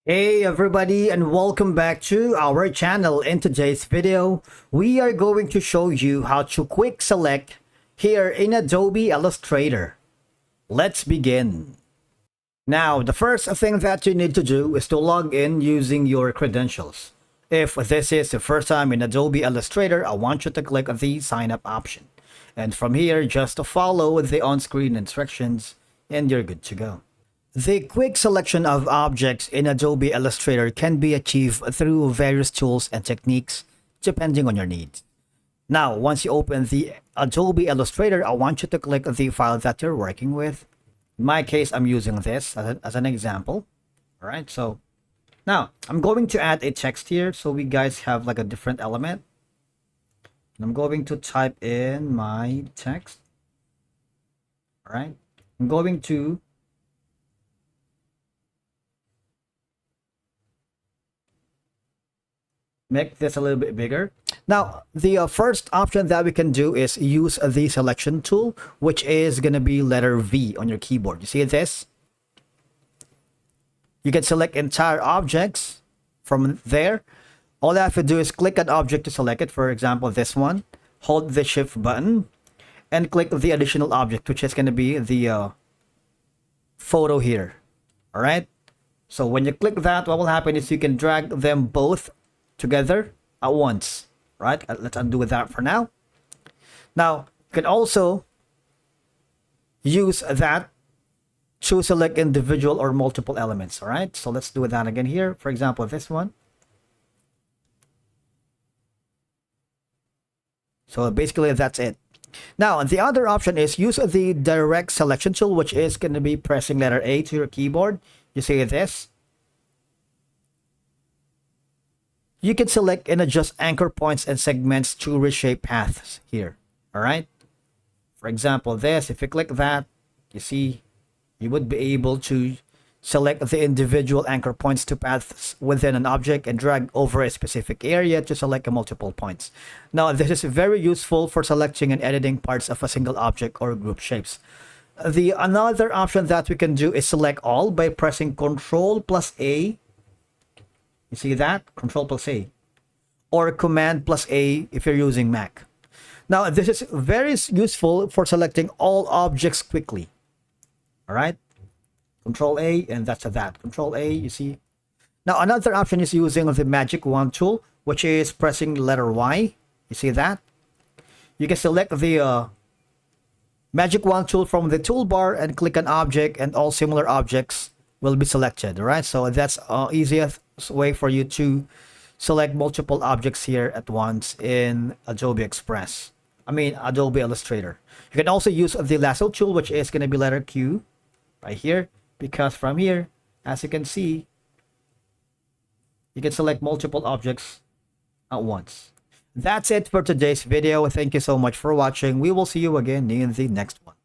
Hey everybody, and welcome back to our channel. In today's video, we are going to show you how to quick select here in Adobe Illustrator. Let's begin. Now, the first thing that you need to do is to log in using your credentials. If this is the first time in Adobe Illustrator, I want you to click the sign up option. And from here, just to follow the on-screen instructions and you're good to go. The quick selection of objects in Adobe Illustrator can be achieved through various tools and techniques depending on your needs. Now, once you open the Adobe Illustrator, I want you to click the file that you're working with. In my case, I'm using this as an example. All right, so now I'm going to add a text here so we guys have like a different element. And I'm going to type in my text. All right, I'm going to make this a little bit bigger. Now, the first option that we can do is use the selection tool, which is going to be letter V on your keyboard. You see this? You can select entire objects from there. All I have to do is click an object to select it. For example, this one. Hold the shift button and click the additional object, which is going to be the photo here. All right. So when you click that, what will happen is you can drag them both together at once, right? Let's undo that for now. Now, you can also use that to select individual or multiple elements, all right? So let's do that again here. For example, this one. So basically, that's it. Now, the other option is use the direct selection tool, which is going to be pressing letter A to your keyboard. You see this? You can select and adjust anchor points and segments to reshape paths here. All right. For example, this, if you click that, you see, you would be able to select the individual anchor points to paths within an object and drag over a specific area to select multiple points. Now, this is very useful for selecting and editing parts of a single object or group shapes. The another option that we can do is select all by pressing Ctrl plus A. You see that? Control plus A. Or Command plus A if you're using Mac. Now, this is very useful for selecting all objects quickly. All right? Control A, and that's that. Control A, you see? Now, another option is using the Magic Wand tool, which is pressing letter Y. You see that? You can select the Magic Wand tool from the toolbar and click an object, and all similar objects will be selected. All right? So that's easiest way for you to select multiple objects here at once in Adobe Adobe Illustrator. You can also use the lasso tool, which is going to be letter Q right here, because from here, as you can see, you can select multiple objects at once. That's it for today's video. Thank you so much for watching. We will see you again in the next one.